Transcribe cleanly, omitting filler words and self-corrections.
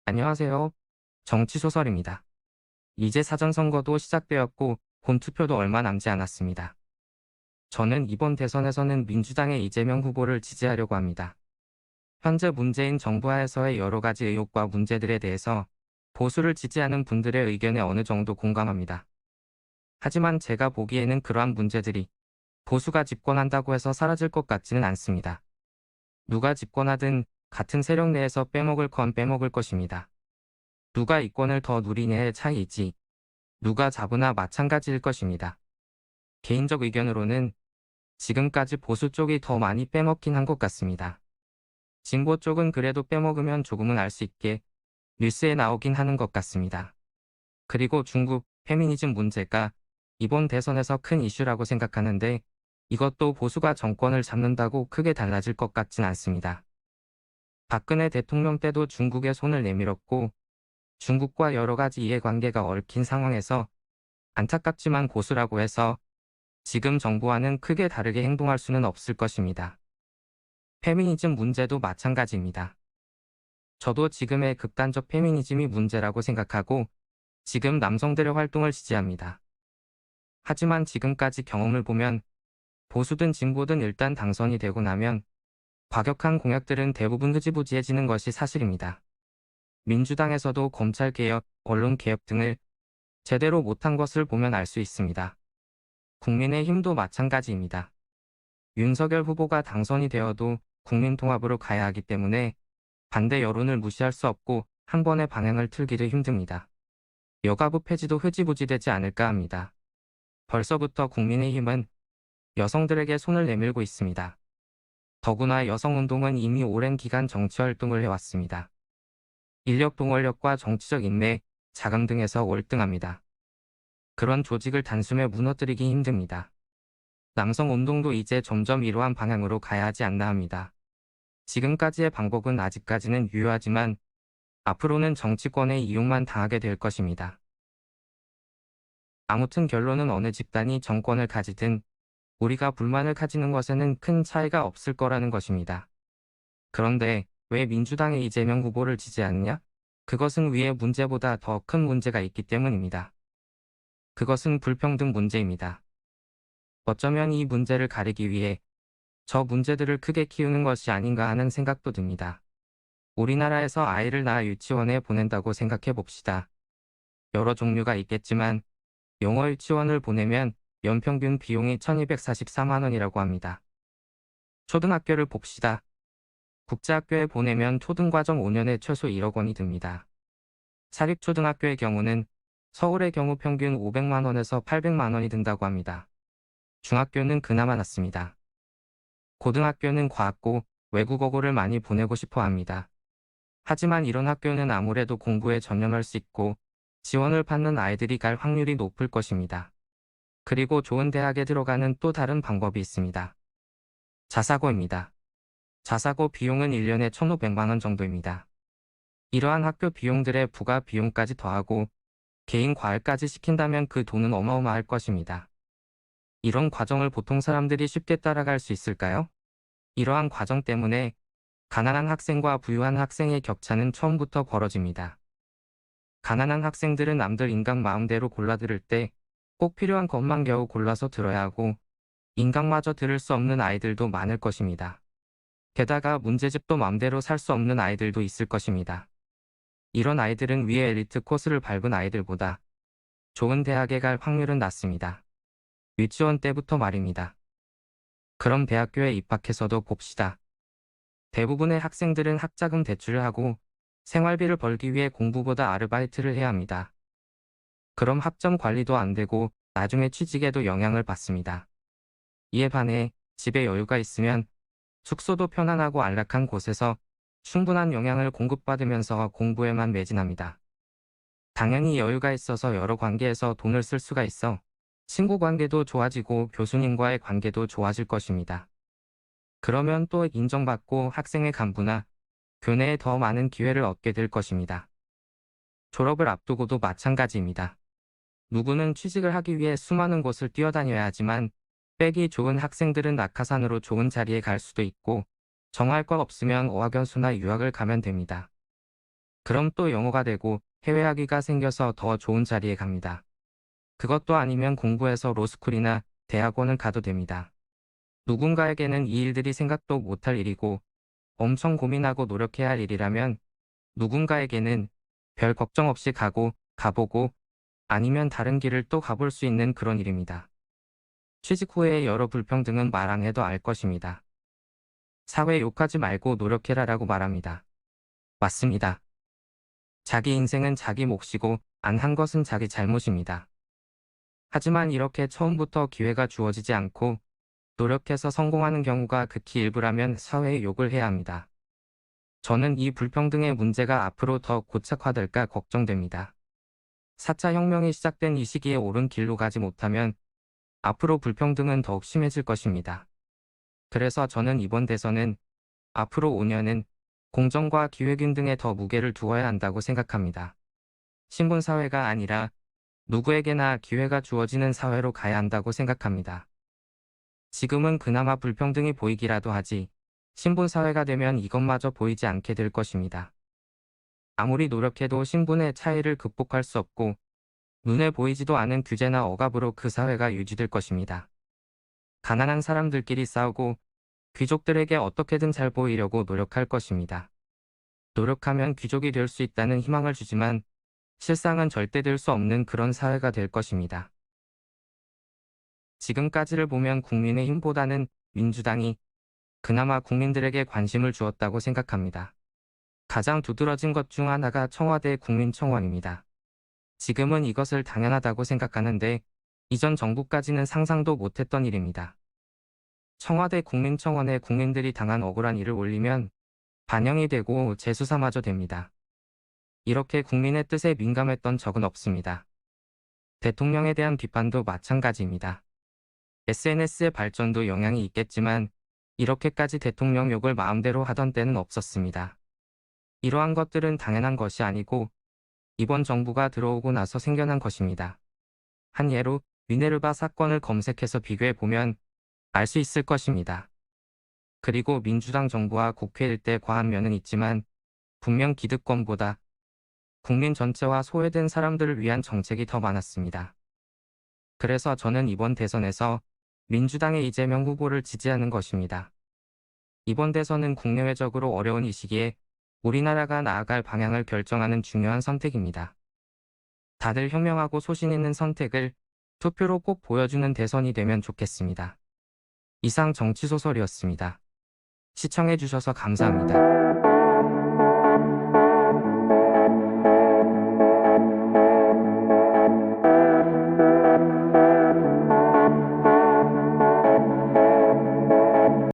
안녕하세요. 정치소설입니다. 이제 사전선거도 시작되었고 본투표도 얼마 남지 않았습니다. 저는 이번 대선에서는 민주당의 이재명 후보를 지지하려고 합니다. 현재 문재인 정부 하에서의 여러 가지 의혹과 문제들에 대해서 보수를 지지하는 분들의 의견에 어느 정도 공감합니다. 하지만 제가 보기에는 그러한 문제들이 보수가 집권한다고 해서 사라질 것 같지는 않습니다. 누가 집권하든 같은 세력 내에서 빼먹을 건 빼먹을 것입니다. 누가 이권을 더 누리냐의 차이이지 누가 잡으나 마찬가지일 것입니다. 개인적 의견으로는 지금까지 보수 쪽이 더 많이 빼먹긴 한 것 같습니다. 진보 쪽은 그래도 빼먹으면 조금은 알 수 있게 뉴스에 나오긴 하는 것 같습니다. 그리고 중국 페미니즘 문제가 이번 대선에서 큰 이슈라고 생각하는데 이것도 보수가 정권을 잡는다고 크게 달라질 것 같진 않습니다. 박근혜 대통령 때도 중국에 손을 내밀었고 중국과 여러 가지 이해관계가 얽힌 상황에서 안타깝지만 보수라고 해서 지금 정부와는 크게 다르게 행동할 수는 없을 것입니다. 페미니즘 문제도 마찬가지입니다. 저도 지금의 극단적 페미니즘이 문제라고 생각하고 지금 남성들의 활동을 지지합니다. 하지만 지금까지 경험을 보면 보수든 진보든 일단 당선이 되고 나면 과격한 공약들은 대부분 흐지부지해지는 것이 사실입니다. 민주당에서도 검찰개혁, 언론개혁 등을 제대로 못한 것을 보면 알 수 있습니다. 국민의힘도 마찬가지입니다. 윤석열 후보가 당선이 되어도 국민통합으로 가야 하기 때문에 반대 여론을 무시할 수 없고 한 번에 방향을 틀기도 힘듭니다. 여가부 폐지도 흐지부지되지 않을까 합니다. 벌써부터 국민의힘은 여성들에게 손을 내밀고 있습니다. 더구나 여성운동은 이미 오랜 기간 정치활동을 해왔습니다. 인력 동원력과 정치적 인내, 자금 등에서 월등합니다. 그런 조직을 단숨에 무너뜨리기 힘듭니다. 남성운동도 이제 점점 이러한 방향으로 가야 하지 않나 합니다. 지금까지의 방법은 아직까지는 유효하지만 앞으로는 정치권의 이용만 당하게 될 것입니다. 아무튼 결론은 어느 집단이 정권을 가지든 우리가 불만을 가지는 것에는 큰 차이가 없을 거라는 것입니다. 그런데 왜 민주당의 이재명 후보를 지지하느냐? 그것은 위의 문제보다 더 큰 문제가 있기 때문입니다. 그것은 불평등 문제입니다. 어쩌면 이 문제를 가리기 위해 저 문제들을 크게 키우는 것이 아닌가 하는 생각도 듭니다. 우리나라에서 아이를 낳아 유치원에 보낸다고 생각해 봅시다. 여러 종류가 있겠지만 영어 유치원을 보내면 연평균 비용이 1244만 원이라고 합니다. 초등학교를 봅시다. 국제학교에 보내면 초등과정 5년에 최소 1억 원이 듭니다. 사립초등학교의 경우는 서울의 경우 평균 500만 원에서 800만 원이 든다고 합니다. 중학교는 그나마 낫습니다. 고등학교는 과학고, 외국어고를 많이 보내고 싶어 합니다. 하지만 이런 학교는 아무래도 공부에 전념할 수 있고 지원을 받는 아이들이 갈 확률이 높을 것입니다. 그리고 좋은 대학에 들어가는 또 다른 방법이 있습니다. 자사고입니다. 자사고 비용은 1년에 1,500만 원 정도입니다. 이러한 학교 비용들의 부가 비용까지 더하고 개인 과외까지 시킨다면 그 돈은 어마어마할 것입니다. 이런 과정을 보통 사람들이 쉽게 따라갈 수 있을까요? 이러한 과정 때문에 가난한 학생과 부유한 학생의 격차는 처음부터 벌어집니다. 가난한 학생들은 남들 인강 마음대로 골라 들을 때 꼭 필요한 것만 겨우 골라서 들어야 하고 인강마저 들을 수 없는 아이들도 많을 것입니다. 게다가 문제집도 맘대로 살 수 없는 아이들도 있을 것입니다. 이런 아이들은 위의 엘리트 코스를 밟은 아이들보다 좋은 대학에 갈 확률은 낮습니다. 유치원 때부터 말입니다. 그럼 대학교에 입학해서도 봅시다. 대부분의 학생들은 학자금 대출을 하고 생활비를 벌기 위해 공부보다 아르바이트를 해야 합니다. 그럼 학점 관리도 안 되고 나중에 취직에도 영향을 받습니다. 이에 반해 집에 여유가 있으면 숙소도 편안하고 안락한 곳에서 충분한 영양을 공급받으면서 공부에만 매진합니다. 당연히 여유가 있어서 여러 관계에서 돈을 쓸 수가 있어 친구 관계도 좋아지고 교수님과의 관계도 좋아질 것입니다. 그러면 또 인정받고 학생의 간부나 교내에 더 많은 기회를 얻게 될 것입니다. 졸업을 앞두고도 마찬가지입니다. 누구는 취직을 하기 위해 수많은 곳을 뛰어다녀야 하지만 빼기 좋은 학생들은 낙하산으로 좋은 자리에 갈 수도 있고 정할 것 없으면 어학연수나 유학을 가면 됩니다. 그럼 또 영어가 되고 해외 학위가 생겨서 더 좋은 자리에 갑니다. 그것도 아니면 공부해서 로스쿨이나 대학원을 가도 됩니다. 누군가에게는 이 일들이 생각도 못할 일이고 엄청 고민하고 노력해야 할 일이라면 누군가에게는 별 걱정 없이 가보고 아니면 다른 길을 또 가볼 수 있는 그런 일입니다. 취직 후의 여러 불평등은 말 안 해도 알 것입니다. 사회 욕하지 말고 노력해라라고 말합니다. 맞습니다. 자기 인생은 자기 몫이고 안 한 것은 자기 잘못입니다. 하지만 이렇게 처음부터 기회가 주어지지 않고 노력해서 성공하는 경우가 극히 일부라면 사회에 욕을 해야 합니다. 저는 이 불평등의 문제가 앞으로 더 고착화될까 걱정됩니다. 4차 혁명이 시작된 이 시기에 옳은 길로 가지 못하면 앞으로 불평등은 더욱 심해질 것입니다. 그래서 저는 이번 대선은 앞으로 5년은 공정과 기회균등에 더 무게를 두어야 한다고 생각합니다. 신분사회가 아니라 누구에게나 기회가 주어지는 사회로 가야 한다고 생각합니다. 지금은 그나마 불평등이 보이기라도 하지 신분사회가 되면 이것마저 보이지 않게 될 것입니다. 아무리 노력해도 신분의 차이를 극복할 수 없고 눈에 보이지도 않은 규제나 억압으로 그 사회가 유지될 것입니다. 가난한 사람들끼리 싸우고 귀족들에게 어떻게든 잘 보이려고 노력할 것입니다. 노력하면 귀족이 될 수 있다는 희망을 주지만 실상은 절대 될 수 없는 그런 사회가 될 것입니다. 지금까지를 보면 국민의힘보다는 민주당이 그나마 국민들에게 관심을 주었다고 생각합니다. 가장 두드러진 것 중 하나가 청와대 국민청원입니다. 지금은 이것을 당연하다고 생각하는데 이전 정부까지는 상상도 못했던 일입니다. 청와대 국민청원에 국민들이 당한 억울한 일을 올리면 반영이 되고 재수사마저 됩니다. 이렇게 국민의 뜻에 민감했던 적은 없습니다. 대통령에 대한 비판도 마찬가지입니다. SNS의 발전도 영향이 있겠지만 이렇게까지 대통령 욕을 마음대로 하던 때는 없었습니다. 이러한 것들은 당연한 것이 아니고 이번 정부가 들어오고 나서 생겨난 것입니다. 한 예로 미네르바 사건을 검색해서 비교해보면 알 수 있을 것입니다. 그리고 민주당 정부와 국회일 때 과한 면은 있지만 분명 기득권보다 국민 전체와 소외된 사람들을 위한 정책이 더 많았습니다. 그래서 저는 이번 대선에서 민주당의 이재명 후보를 지지하는 것입니다. 이번 대선은 국내외적으로 어려운 이 시기에 우리나라가 나아갈 방향을 결정하는 중요한 선택입니다. 다들 현명하고 소신 있는 선택을 투표로 꼭 보여주는 대선이 되면 좋겠습니다. 이상 정치소설이었습니다. 시청해주셔서 감사합니다.